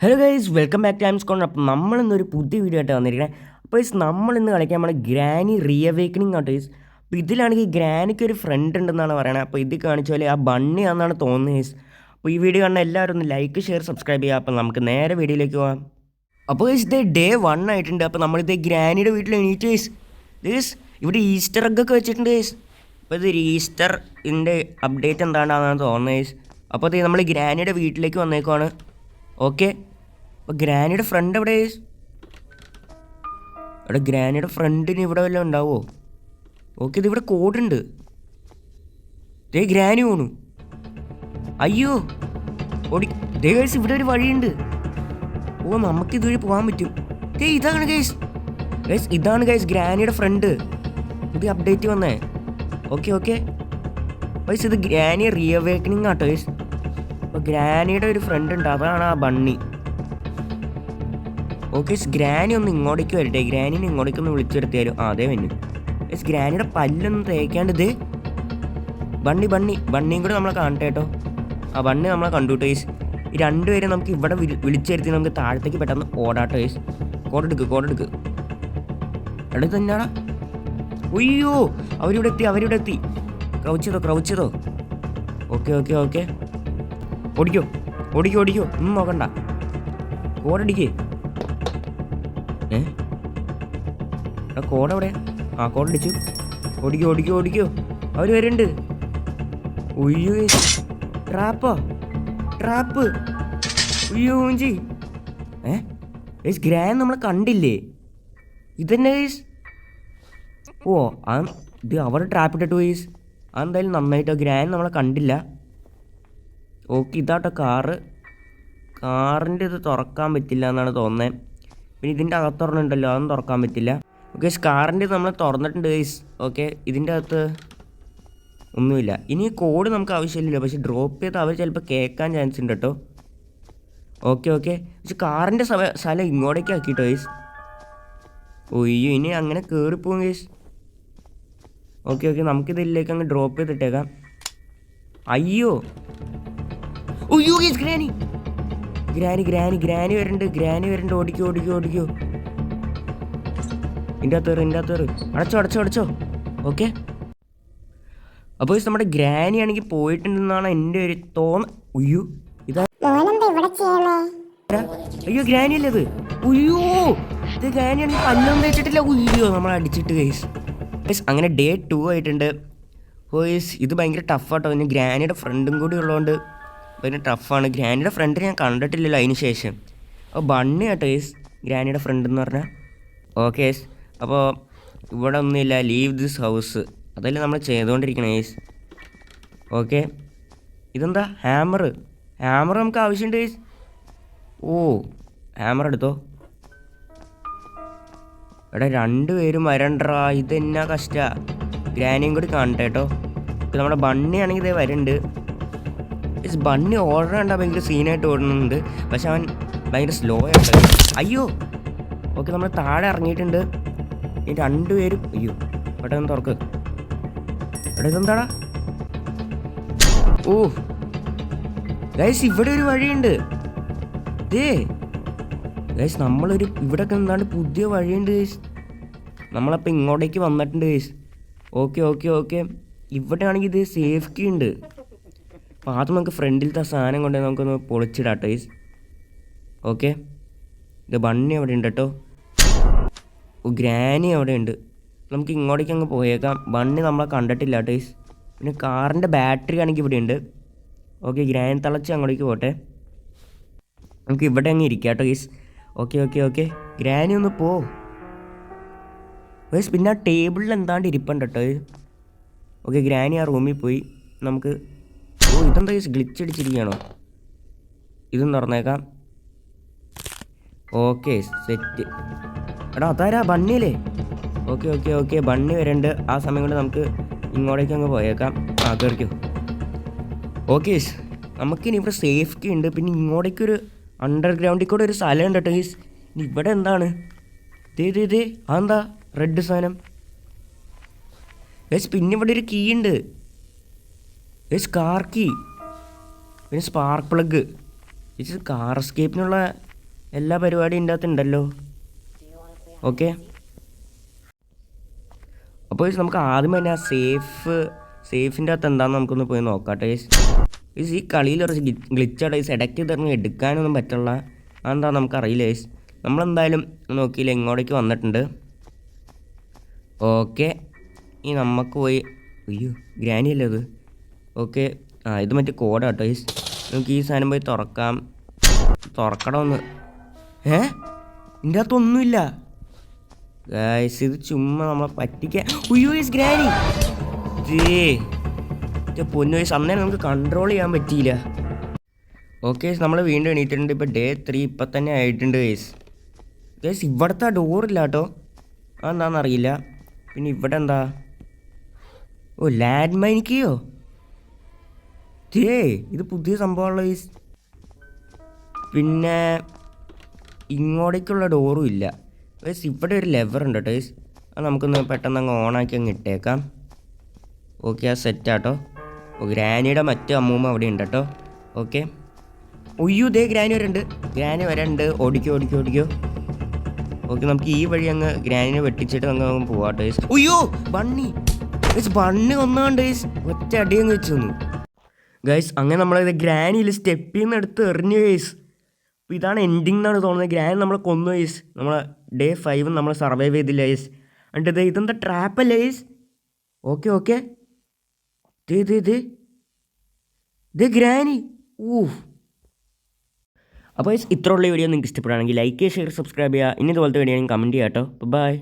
Hello guys, welcome back to Times Con. അപ്പോൾ നമ്മളിന്നൊരു പുതിയ വീഡിയോ ആയിട്ട് വന്നിരിക്കുന്നത്. അപ്പോൾ ഗൈസ്, നമ്മളിന്ന് കളിക്കാൻ നമ്മൾ ഗ്രാനി റീഅവേക്കണിങ് ആട്ടോ ഗൈസ്. അപ്പോൾ ഇതിലാണെങ്കിൽ ഗ്രാനിക്ക് ഒരു ഫ്രണ്ട് ഉണ്ടെന്നാണ് പറയുന്നത്. അപ്പോൾ ഇത് കാണിച്ച പോലെ ആ ബണ്ണി ആണെന്നാണ് തോന്നുന്നത് ഗൈസ്. അപ്പോൾ ഈ വീഡിയോ കാണുന്ന എല്ലാവരും ഒന്ന് ലൈക്ക്, ഷെയർ, സബ്സ്ക്രൈബ് ചെയ്യുക. അപ്പോൾ നമുക്ക് നേരെ വീഡിയോയിലേക്ക് പോകാം. അപ്പോൾ ഗൈസ്, ഇത് ഡേ 1 ആയിട്ടുണ്ട്. അപ്പോൾ നമ്മളിത് ഗ്രാനിയുടെ വീട്ടിൽ എണീറ്റ് ഗൈസ്. ഗൈസ്, ഇവിടെ ഈസ്റ്റർ എഗ്ഗൊക്കെ വെച്ചിട്ടുണ്ട് ഗൈസ്. അപ്പോൾ ഇതൊരു ഈസ്റ്ററിൻ്റെ അപ്ഡേറ്റ് എന്താണെന്നാണ് തോന്നുന്നത് ഗൈസ്. അപ്പോൾ ഇത് നമ്മൾ ഗ്രാനിയുടെ വീട്ടിലേക്ക് വന്നേക്കുവാണ്. ഓക്കെ, അപ്പോൾ ഗ്രാനിയുടെ ഫ്രണ്ട് എവിടെ? അവിടെ ഗ്രാനിയുടെ ഫ്രണ്ടിന് ഇവിടെ വല്ലതും ഉണ്ടാവുമോ? ഓക്കെ, ഇതിവിടെ കോഡുണ്ട്. ദേ ഗ്രാനി പോണു. അയ്യോ ഓടി. ദേ ഗൈസ്, ഇവിടെ ഒരു വഴിയുണ്ട്. ഓ, നമുക്ക് ഇതുവഴി പോകാൻ പറ്റും. ദേ ഇതാണ് ഗൈസ്. ഗൈസ്, ഇതാണ് ഗൈസ് ഗ്രാനിയുടെ ഫ്രണ്ട്. പുതിയ അപ്ഡേറ്റ് വന്നേ. ഓക്കെ ഓക്കെ ഗൈസ്, ഇത് ഗ്രാനി റീഅവേക്കണിങ് ആട്ടോ ഗൈസ്. അപ്പോൾ ഗ്രാനിയുടെ ഒരു ഫ്രണ്ട് ഉണ്ട്, അതാണ് ആ ബണ്ണി. ഓക്കെ, ഗ്രാനി ഒന്ന് ഇങ്ങോട്ടേക്ക് വരട്ടെ. ഗ്രാനിനെ ഇങ്ങോട്ടേക്കൊന്ന് വിളിച്ചു വരുത്തിയാലും അതേ വന്നു. ഗ്രാനിയുടെ പല്ലൊന്നും തേക്കാണ്ട്. ഇത് ബണ്ണിയും കൂടെ നമ്മളെ കാണട്ടെ കേട്ടോ. ആ ബണ്ണി നമ്മളെ കണ്ടു കേട്ടോ ഗൈസ്. ഈ രണ്ടുപേരും നമുക്ക് ഇവിടെ വിളിച്ചു വരുത്തി നമുക്ക് താഴത്തേക്ക് പെട്ടെന്ന് ഓടാട്ടോ ഗൈസ്. കോടെടുക്ക് അടുത്ത് തന്നെയാടാ. ഉയ്യോ, അവരിവിടെ എത്തി. ക്രൗച്ചതോ. ഓക്കെ ഓടിക്കോ. ഒന്നും നോക്കണ്ട, കോടടിക്കേ. കോടെവിടെ? ആ, കോടടിച്ചു. ഓടിക്കോ. അവർ വരുന്നുണ്ട്. ഉയ്യോ, ട്രാപ്പ്. ഉയ്യോ മൂഞ്ചി. ഗ്രാൻ നമ്മളെ കണ്ടില്ലേ? ഇതന്നെ ഗൈസ്. ഓ, ഇത് അവിടെ ട്രാപ്പ് ഇട്ടിട്ട് ഗൈസ്. അതെന്തായാലും നന്നായിട്ടോ. ഗ്രാൻ നമ്മളെ കണ്ടില്ല. ഓക്കെ, ഇതാട്ടോ കാറിൻ്റെ ഇത് തുറക്കാൻ പറ്റില്ല എന്നാണ് തോന്നുന്നത്. പിന്നെ ഇതിൻ്റെ അകത്തുറന്നുണ്ടല്ലോ, അതൊന്നും തുറക്കാൻ പറ്റില്ല. ഓക്കെ, കാറിൻ്റെ നമ്മൾ തുറന്നിട്ടുണ്ട് ഗൈസ്. ഓക്കെ, ഇതിൻ്റെ അകത്ത് ഒന്നുമില്ല. ഇനി കോഡ് നമുക്ക് ആവശ്യമില്ലല്ലോ, പക്ഷെ ഡ്രോപ്പ് ചെയ്ത് അവർ ചിലപ്പോൾ കേൾക്കാൻ ചാൻസ് ഉണ്ട് കേട്ടോ. ഓക്കെ പക്ഷെ കാറിൻ്റെ സ്ഥലം ഇങ്ങോട്ടേക്ക് ആക്കിട്ടോ ഗൈസ്. ഒയ്യോ, ഇനി അങ്ങനെ കയറിപ്പോകും ഗൈസ്. ഓക്കെ നമുക്കിതിലേക്ക് അങ്ങ് ഡ്രോപ്പ് ചെയ്തിട്ടേക്കാം. അയ്യോ ഗൈസ്, ഗ്രാനി വരുന്നുണ്ട്. ഓടിക്കോ. ഇതിൻ്റെ അകത്ത് അടച്ചോ. ഓക്കെ, അപ്പോൾ നമ്മുടെ ഗ്രാനി ആണെങ്കിൽ പോയിട്ടുണ്ടെന്നാണ് എൻ്റെ ഒരു ഉയ്യോ, ഇതാ. അയ്യോ, ഗ്രാനി അല്ലേ ഇത്? ഉയ്യോ, ഇത് ഗ്രാനി ആണെങ്കിൽ പല്ലൊന്നും വെച്ചിട്ടില്ല. ഉയ്യോ, നമ്മൾ അടിച്ചിട്ട് ഗൈസ്. അങ്ങനെ ഡേ 2 ആയിട്ടുണ്ട്. ഗൈസ്, ഇത് ഭയങ്കര ടഫാട്ടോ. പിന്നെ ഗ്രാനിയുടെ ഫ്രണ്ടും കൂടി ഉള്ളതുകൊണ്ട് ഭയങ്കര ടഫാണ്. ഗ്രാനിയുടെ ഫ്രണ്ട് ഞാൻ കണ്ടിട്ടില്ലല്ലോ അതിന് ശേഷം. അപ്പോൾ ബണ്ണി കേട്ടോ ഗൈസ് ഗ്രാനിയുടെ ഫ്രണ്ട് എന്ന് പറഞ്ഞാൽ. ഓക്കെ, അപ്പോൾ ഇവിടെ ഒന്നുമില്ല. ലീവ് ദിസ് ഹൗസ്, അതല്ലേ നമ്മൾ ചെയ്തുകൊണ്ടിരിക്കണം ഗൈസ്. ഓക്കെ, ഇതെന്താ? ഹാമർ നമുക്ക് ആവശ്യമുണ്ട് ഗൈസ്. ഓ, ഹാമർ എടുത്തോ. എടാ, രണ്ടുപേരും വരണ്ടാ. ഇതെന്നാ കഷ്ടമാണ്. ഗ്രാനിയും കൂടി കാണട്ടെ കേട്ടോ. ഇപ്പം നമ്മുടെ ബണ്ണി ആണെങ്കിൽ ഇതേ വരുന്നുണ്ട്. ബണ്ണി ഓർഡർ കണ്ടാൽ ഭയങ്കര സീനായിട്ട് ഓടുന്നുണ്ട്, പക്ഷെ അവൻ ഭയങ്കര സ്ലോ ആയിട്ട്. അയ്യോ, ഓക്കെ, നമ്മൾ താഴെ ഇറങ്ങിയിട്ടുണ്ട്. ഈ രണ്ടുപേരും അയ്യോ പെട്ടെന്ന് തുറക്ക്. ഇതെന്താടാ? ഓ ഗൈസ്, ഇവിടെ ഒരു വഴിയുണ്ട്. ഗൈസ്, ഇവിടെയൊക്കെ എന്താണ്ട് പുതിയ വഴിയുണ്ട് ഗൈസ്. നമ്മളപ്പോൾ ഇങ്ങോട്ടേക്ക് വന്നിട്ടുണ്ട് ഗൈസ്. ഓക്കെ ഇവിടെ ആണെങ്കിൽ ഇത് സേഫ് കീ ഉണ്ട്. അപ്പോൾ ആദ്യം നമുക്ക് ഫ്രണ്ടിലത്തെ സാധനം കൊണ്ട് നമുക്കൊന്ന് പൊളിച്ചിടാട്ടോ ഗൈസ്. ഓക്കെ, ഇത് ബണ്ണി അവിടെ ഉണ്ട് കേട്ടോ. ഗ്രാനി അവിടെ ഉണ്ട്. നമുക്ക് ഇങ്ങോട്ടേക്ക് അങ്ങ് പോയേക്കാം. ബണ്ണി നമ്മളെ കണ്ടിട്ടില്ല കേട്ടോ ഗൈസ്. പിന്നെ കാറിൻ്റെ ബാറ്ററി ആണെങ്കിൽ ഇവിടെ ഉണ്ട്. ഓക്കെ, ഗ്രാനി തിളച്ച് അങ്ങോട്ടേക്ക് പോട്ടെ. നമുക്ക് ഇവിടെ അങ്ങ് ഇരിക്കാം കേട്ടോ ഗൈസ്. ഓക്കെ ഗ്രാനി ഒന്ന് പോ ഗൈസ്. പിന്നെ ആ ടേബിളിൽ എന്താണ്ട് ഇരിപ്പുണ്ട് കേട്ടോ. ഓക്കെ, ഗ്രാനി ആ റൂമിൽ പോയി. നമുക്ക് ഇതെന്താ ഗൈസ്, ഗ്ലിച്ച് അടിച്ചിരിക്കുകയാണോ? ഇതും തുറന്നേക്കാം. Okay, set. എടാ, അതാരാ? ബണ്ണിയല്ലേ? ഓക്കെ ബണ്ണി വരുന്നുണ്ട്. ആ സമയം കൊണ്ട് നമുക്ക് ഇങ്ങോട്ടേക്ക് അങ്ങ് പോയേക്കാം. കയറിക്കോ. ഓക്കെ, നമുക്കിനി ഇവിടെ സേഫ്റ്റി ഉണ്ട്. പിന്നെ ഇങ്ങോട്ടേക്കൊരു അണ്ടർഗ്രൗണ്ടിൽ കൂടെ ഒരു സ്ഥലം ഉണ്ട് കേട്ടോ ഗൈസ്. ഇനി ഇവിടെ എന്താണ്? ഇതേ അതെന്താ റെഡ് സാധനം ഗൈസ്? പിന്നെ ഇവിടെ ഒരു കീ ഉണ്ട് ഗൈസ്, കാർ കീ. പിന്നെ സ്പാർക്ക് പ്ലഗ്. ഇത് കാർ എസ്കേപ്പിനുള്ള എല്ലാ പരിപാടിയും ഇതിൻ്റെ അകത്ത് ഉണ്ടല്ലോ. ഓക്കെ, അപ്പോൾ നമുക്ക് ആദ്യം തന്നെ ആ സേഫിൻ്റെ അകത്ത് എന്താണെന്ന് നമുക്കൊന്ന് പോയി നോക്കാട്ടെ. ഈ കളിയിലൊരു ഗ്ലിച്ചാണ് ഇടയ്ക്ക് ഇതൊന്നും എടുക്കാനൊന്നും പറ്റുള്ള. അതെന്താ നമുക്കറിയില്ല. നമ്മളെന്തായാലും നോക്കിയില്ല, ഇങ്ങോട്ടേക്ക് വന്നിട്ടുണ്ട്. ഓക്കെ, ഈ നമുക്ക് പോയി, അയ്യോ ഗ്രാനി അല്ലേ അത്. ഓക്കെ, ഇത് മറ്റേ കോഡാട്ടോ. നമുക്ക് ഈ സാധനം പോയി തുറക്കണമെന്ന്. ഇതിൻ്റെ അകത്തൊന്നുമില്ല ഗൈസ്, ഇത് ചുമ്മാ നമ്മളെ പറ്റിക്കാൻ. ഉയ്യോ ഗ്രാനി പൊന്നു ഗൈസ്, അന്നേരം നമുക്ക് കൺട്രോൾ ചെയ്യാൻ പറ്റിയില്ല. ഓക്കെ, നമ്മൾ വീണ്ടും എണീറ്റിട്ടുണ്ട്. ഇപ്പോൾ ഡേ 3 ഇപ്പം തന്നെ ആയിട്ടുണ്ട് ഗൈസ്. ഇവിടുത്തെ ഡോറില്ല കേട്ടോ, അതെന്താണെന്നറിയില്ല. പിന്നെ ഇവിടെ എന്താ, ലാൻഡ് മൈനിക്കയോ ഇത് പുതിയ സംഭവമുള്ള ഗൈസ്. പിന്നെ ഇങ്ങോട്ടേക്കുള്ള ഡോറും ഇല്ല ഗൈസ്. ഇവിടെ ഒരു ലെവർ ഉണ്ട് കേട്ടോ ഗൈസ്, അത് നമുക്കൊന്ന് പെട്ടെന്ന് അങ്ങ് ഓണാക്കി അങ്ങ് ഇട്ടേക്കാം. ഓക്കെ, ആ സെറ്റാട്ടോ. ഗ്രാനിയുടെ മറ്റു അമ്മൂമ്മ അവിടെ ഉണ്ട് കേട്ടോ. ഓക്കെ, ഉയ്യോ ഗ്രാനി വരണ്ട്. ഓടിക്കോ. ഓക്കെ, നമുക്ക് ഈ വഴി അങ്ങ് ഗ്രാനിനെ വെട്ടിച്ചിട്ട് അങ്ങ് പോവാട്ടോ ഗൈസ്. ഉയ്യോ ബണ്ണി ഒന്നാണ്ട് ഗൈസ്, ഒറ്റ അടിയങ്ങ് വെച്ചു തന്നു ഗൈസ്. അങ്ങനെ നമ്മളിത് ഗ്രാനിയിൽ സ്റ്റെപ്പിൽ നിന്ന് എടുത്ത് എറിഞ്ഞു ഗൈസ്. അപ്പോൾ ഇതാണ് എൻഡിങ് എന്നാണ് തോന്നുന്നത്. ഗ്രാനി നമ്മളെ കൊന്നു ഗൈസ്. നമ്മളെ ഡേ 5 നമ്മൾ സർവൈവ് ചെയ്തില്ല ഗൈസ്. എന്നിട്ട് ഇതെന്താ ട്രാപ്പല്ലേ ഗൈസ്. Okay granny. അപ്പോൾ ഇത്രയുള്ള വീഡിയോ നിങ്ങൾക്ക് ഇഷ്ടപ്പെടുകയാണെങ്കിൽ ലൈക്ക് ചെയ്യുക, ഷെയർ, സബ്സ്ക്രൈബ് ചെയ്യുക. ഇനി ഇതുപോലത്തെ വീഡിയോ കമൻറ്റ് ചെയ്യാം കേട്ടോ. ബൈ.